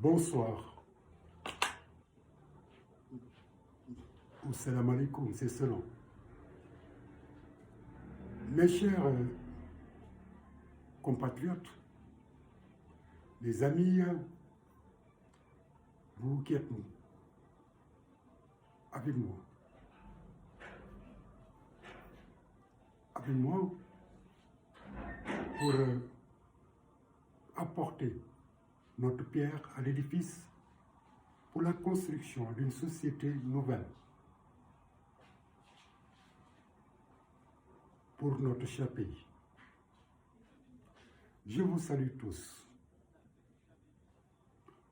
Bonsoir. Ou salam alaikum, c'est selon. Mes chers compatriotes, les amis, vous qui êtes avec moi pour apporter notre pierre à l'édifice pour la construction d'une société nouvelle pour notre cher pays. Je vous salue tous.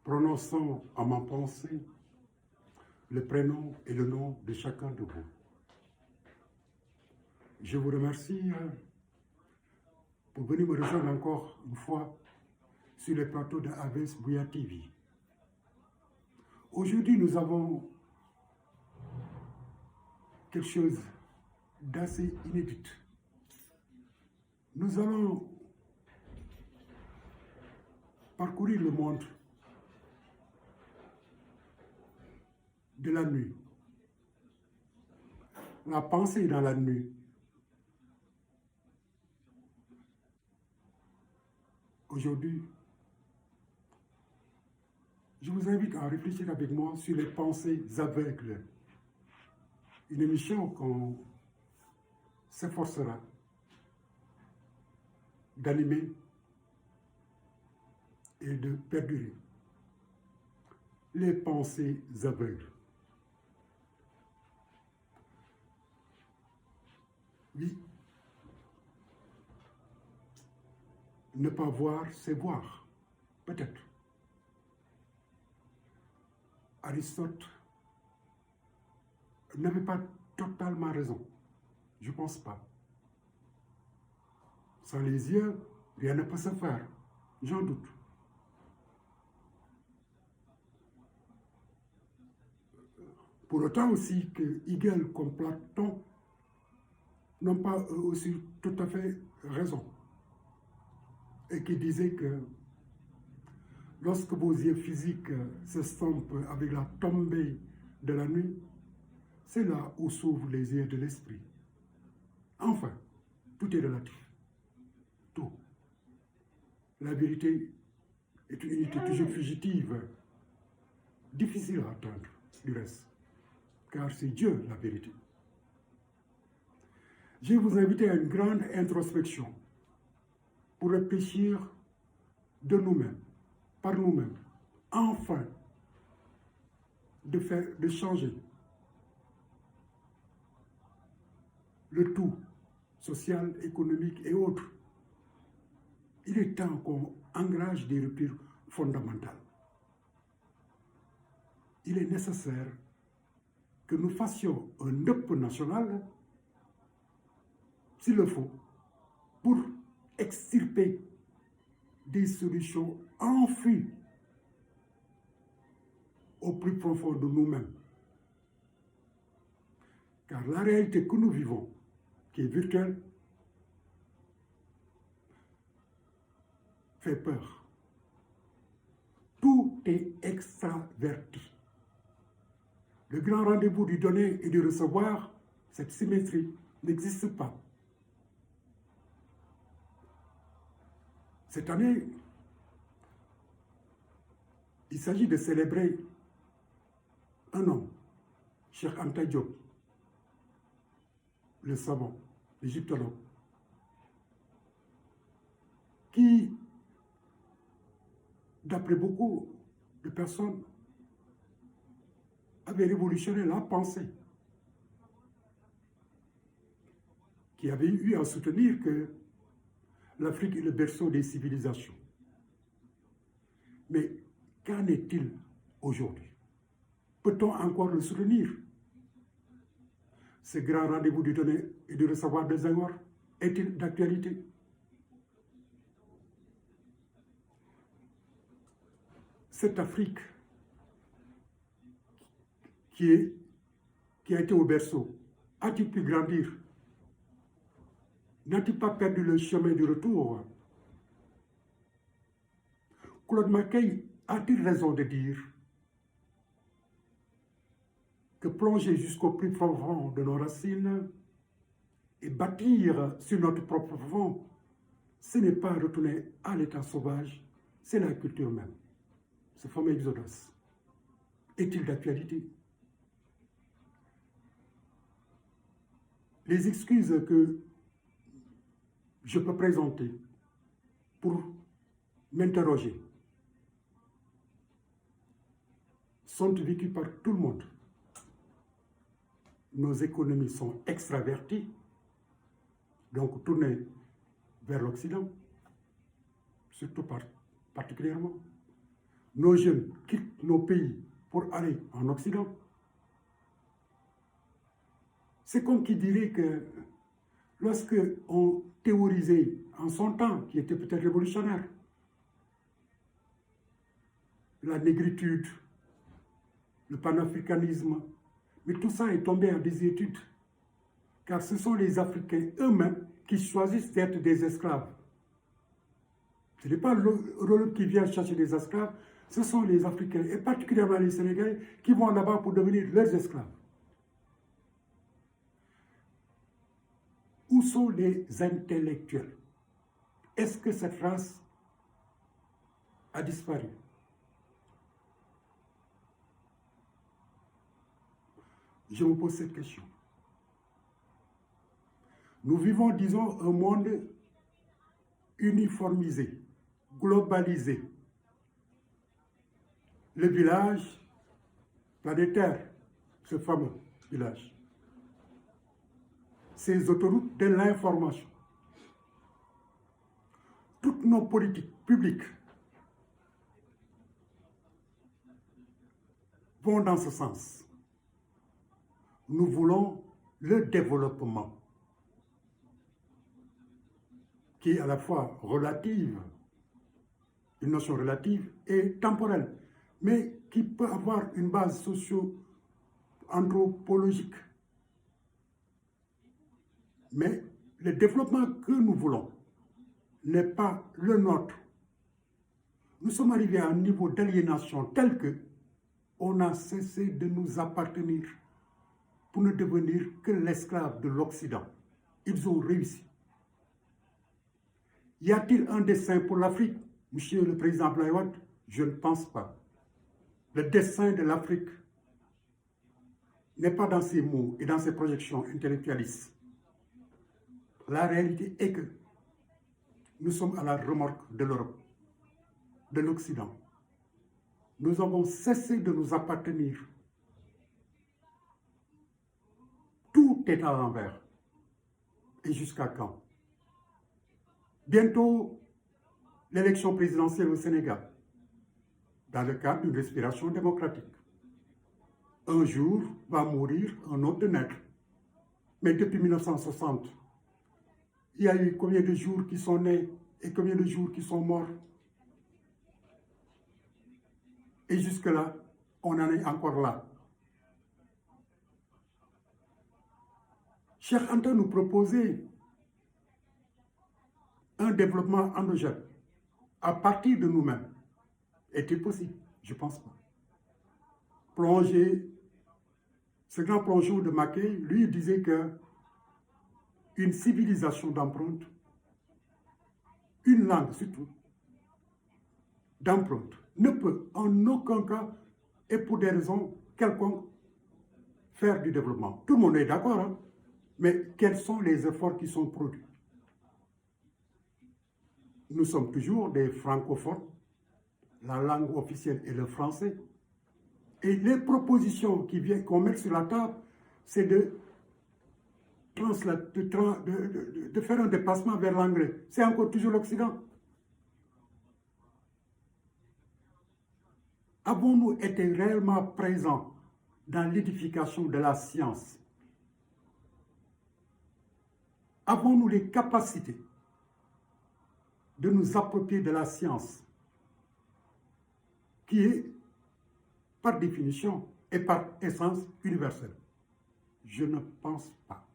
Prononçons en ma pensée le prénom et le nom de chacun de vous. Je vous remercie pour venir me rejoindre encore une fois sur le plateau de Aves Bouya TV. Aujourd'hui, nous avons quelque chose d'assez inédit. Nous allons parcourir le monde de la nuit. La pensée dans la nuit. Aujourd'hui, je vous invite à réfléchir avec moi sur les pensées aveugles. Une émission qu'on s'efforcera d'animer et de perdurer. Les pensées aveugles. Oui. Ne pas voir, c'est voir. Peut-être. Aristote n'avait pas totalement raison. Je ne pense pas. Sans les yeux, rien ne peut se faire. J'en doute. Pour autant aussi que Hegel comme Platon n'ont pas eux aussi tout à fait raison. Et qui disaient que lorsque vos yeux physiques s'estompent avec la tombée de la nuit, c'est là où s'ouvrent les yeux de l'esprit. Enfin, tout est relatif. Tout. La vérité est une unité toujours fugitive, difficile à atteindre du reste, car c'est Dieu la vérité. Je vais vous inviter à une grande introspection pour réfléchir de nous-mêmes, par nous-mêmes, enfin, de changer le tout, social, économique et autres. Il est temps qu'on engage des ruptures fondamentales. Il est nécessaire que nous fassions un up national, s'il le faut, pour extirper des solutions enfouies au plus profond de nous-mêmes. Car la réalité que nous vivons, qui est virtuelle, fait peur. Tout est extraverti. Le grand rendez-vous du donner et du recevoir, cette symétrie n'existe pas. Cette année, il s'agit de célébrer un homme, Cheikh Anta Diop, le savant, l'égyptologue, qui, d'après beaucoup de personnes, avait révolutionné la pensée, qui avait eu à soutenir que l'Afrique est le berceau des civilisations. Mais qu'en est-il aujourd'hui? Peut-on encore le soutenir? Ce grand rendez-vous du donner et du recevoir de Senghor est-il d'actualité? Cette Afrique qui a été au berceau, a-t-il pu grandir? N'a-t-il pas perdu le chemin du retour? Claude Mackay a-t-il raison de dire que plonger jusqu'au plus profond de nos racines et bâtir sur notre propre fond, ce n'est pas retourner à l'état sauvage, c'est la culture même. Ce fameux exodus est-il d'actualité? Les excuses que je peux présenter pour m'interroger sont vécues par tout le monde. Nos économies sont extraverties, donc tournées vers l'Occident, surtout particulièrement. Nos jeunes quittent nos pays pour aller en Occident. C'est comme qui dirait que lorsque on théorisait en son temps, qui était peut-être révolutionnaire, la négritude, le panafricanisme, mais tout ça est tombé en désuétude, car ce sont les Africains eux-mêmes qui choisissent d'être des esclaves. Ce n'est pas l'Europe qui vient chercher des esclaves, ce sont les Africains, et particulièrement les Sénégalais, qui vont là-bas pour devenir leurs esclaves. Où sont les intellectuels? Est-ce que cette race a disparu? Je me pose cette question. Nous vivons, disons, un monde uniformisé, globalisé. Le village planétaire, ce fameux village, ces autoroutes de l'information, toutes nos politiques publiques vont dans ce sens. Nous voulons le développement, qui est à la fois relative, une notion relative et temporelle, mais qui peut avoir une base socio-anthropologique. Mais le développement que nous voulons n'est pas le nôtre. Nous sommes arrivés à un niveau d'aliénation tel que on a cessé de nous appartenir pour ne devenir que l'esclave de l'Occident. Ils ont réussi. Y a-t-il un dessein pour l'Afrique, Monsieur le Président Abdoulaye Wade? Je ne pense pas. Le dessein de l'Afrique n'est pas dans ses mots et dans ses projections intellectualistes. La réalité est que nous sommes à la remorque de l'Europe, de l'Occident. Nous avons cessé de nous appartenir. Tout est à l'envers. Et jusqu'à quand? Bientôt, l'élection présidentielle au Sénégal, dans le cadre d'une respiration démocratique. Un jour va mourir un autre de naître. Mais depuis 1960, il y a eu combien de jours qui sont nés et combien de jours qui sont morts? Et jusque-là, on en est encore là. Cheikh Anta nous proposait un développement endogène à partir de nous-mêmes. Est-il possible? Je ne pense pas. Plonger, ce grand plongeon de Mackay, lui disait que une civilisation d'empreinte, une langue surtout, d'empreinte, ne peut en aucun cas, et pour des raisons quelconques, faire du développement. Tout le monde est d'accord, hein? Mais quels sont les efforts qui sont produits? Nous sommes toujours des francophones, la langue officielle est le français, et les propositions qu'on met sur la table, c'est de faire un dépassement vers l'anglais. C'est encore toujours l'Occident. Avons-nous été réellement présents dans l'édification de la science? Avons-nous les capacités de nous approprier de la science, qui est, par définition et par essence, universelle? Je ne pense pas.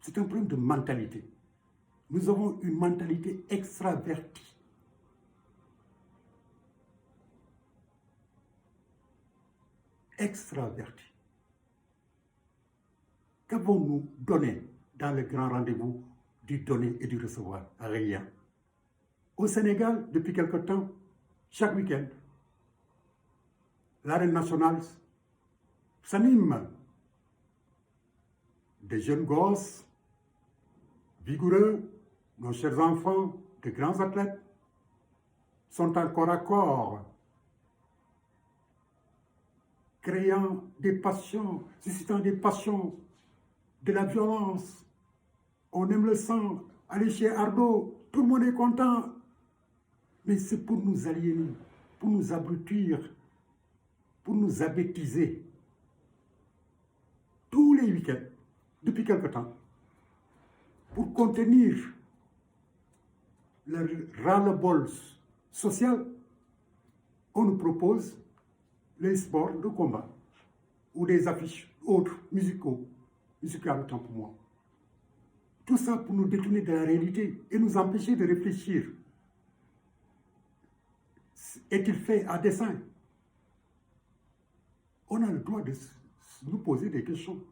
C'est un problème de mentalité. Nous avons une mentalité extravertie. extravertis. Qu'avons-nous donné dans le grand rendez-vous du donner et du recevoir? Rien. Au Sénégal, depuis quelque temps, chaque week-end, l'arène nationale s'anime. Des jeunes gosses, vigoureux, nos chers enfants, de grands athlètes, sont en corps à corps, créant des passions, suscitant des passions, de la violence. On aime le sang, aller chez Ardo, tout le monde est content. Mais c'est pour nous aliéner, pour nous abrutir, pour nous abêtiser. Tous les week-ends, depuis quelque temps, pour contenir le ras-le-bol social, on nous propose les sports de combat ou des affiches autres, musicales autant pour moi. Tout ça pour nous détourner de la réalité et nous empêcher de réfléchir. Est-il fait à dessein? On a le droit de nous poser des questions.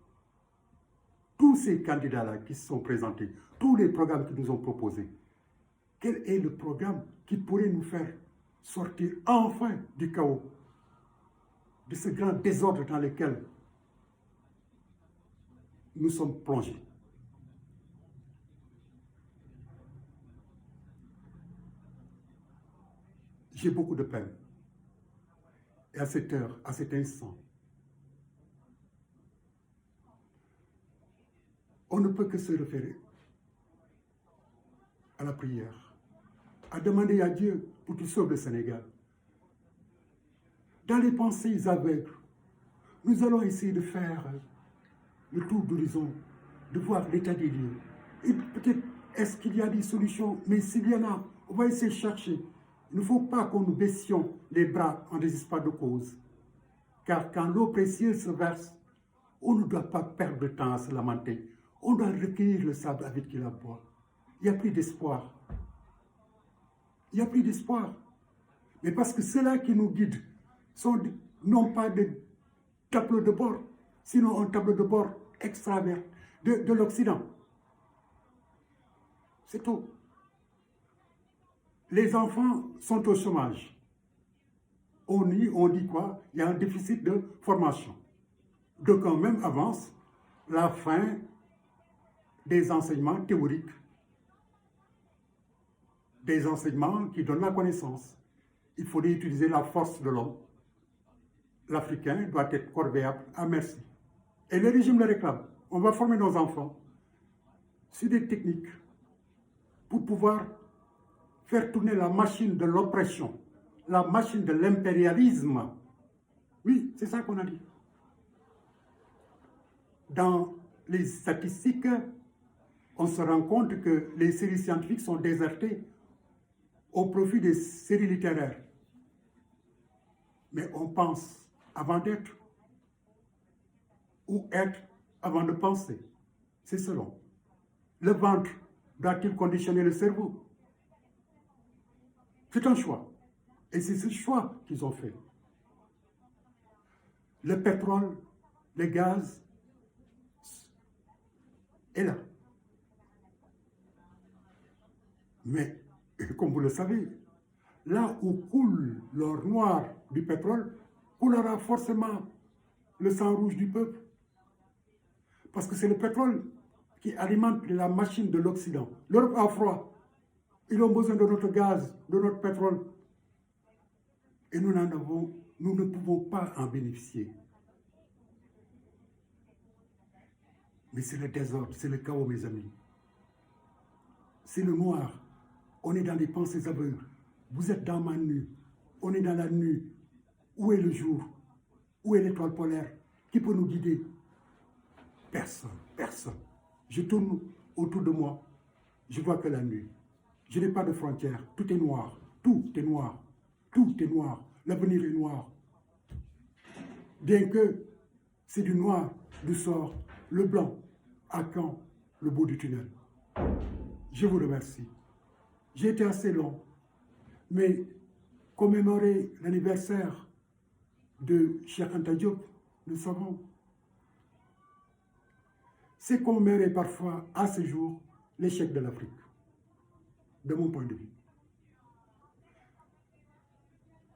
Tous ces candidats-là qui se sont présentés, tous les programmes qu'ils nous ont proposés, quel est le programme qui pourrait nous faire sortir enfin du chaos, de ce grand désordre dans lequel nous sommes plongés? J'ai beaucoup de peine. Et à cette heure, à cet instant, on ne peut que se référer à la prière, à demander à Dieu pour qu'il sauve le Sénégal. Dans les pensées aveugles, nous allons essayer de faire le tour d'horizon, de voir l'état des lieux. Et peut-être est-ce qu'il y a des solutions, mais s'il y en a, on va essayer de chercher. Il ne faut pas qu'on nous baissions les bras en désespoir de cause. Car quand l'eau précieuse se verse, on ne doit pas perdre de temps à se lamenter. On doit recueillir le sable avec qui la boit. Il n'y a plus d'espoir. Il n'y a plus d'espoir. Mais parce que ceux-là qui nous guident n'ont pas de tableau de bord, sinon un tableau de bord extravert de l'Occident. C'est tout. Les enfants sont au chômage. On dit quoi? Il y a un déficit de formation. Donc on même avance la fin des enseignements théoriques, des enseignements qui donnent la connaissance. Il faudrait utiliser la force de l'homme. L'Africain doit être corvéable à merci. Et le régime le réclame. On va former nos enfants sur des techniques pour pouvoir faire tourner la machine de l'oppression, la machine de l'impérialisme. Oui, c'est ça qu'on a dit. Dans les statistiques, on se rend compte que les séries scientifiques sont désertées au profit des séries littéraires. Mais on pense avant d'être, ou être avant de penser. C'est selon. Le ventre doit-il conditionner le cerveau? C'est un choix. Et c'est ce choix qu'ils ont fait. Le pétrole, le gaz est là. Mais, comme vous le savez, là où coule l'or noir du pétrole, coulera forcément le sang rouge du peuple. Parce que c'est le pétrole qui alimente la machine de l'Occident. L'Europe a froid. Ils ont besoin de notre gaz, de notre pétrole. Et nous ne pouvons pas en bénéficier. Mais c'est le désordre, c'est le chaos, mes amis. C'est le noir. On est dans des pensées aveugles. Vous êtes dans ma nuit. On est dans la nuit. Où est le jour? Où est l'étoile polaire? Qui peut nous guider? Personne, personne. Je tourne autour de moi. Je vois que la nuit. Je n'ai pas de frontières. Tout est noir. Tout est noir. Tout est noir. L'avenir est noir. Bien que c'est du noir d'où sort le blanc. À quand le bout du tunnel? Je vous remercie. J'ai été assez long, mais commémorer l'anniversaire de Cheikh Anta Diop nous savons. C'est qu'on mènerait parfois à ce jour l'échec de l'Afrique, de mon point de vue.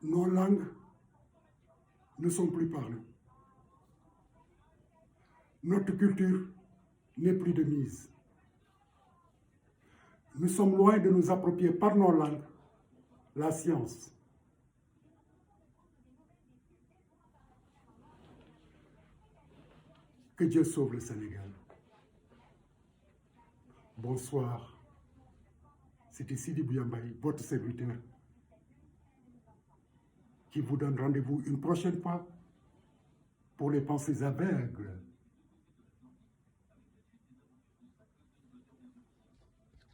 Nos langues ne sont plus parlées. Notre culture n'est plus de mise. Nous sommes loin de nous approprier par nos langues la science. Que Dieu sauve le Sénégal. Bonsoir. C'était Sidi Bouyambaye, votre serviteur, qui vous donne rendez-vous une prochaine fois pour les pensées aveugles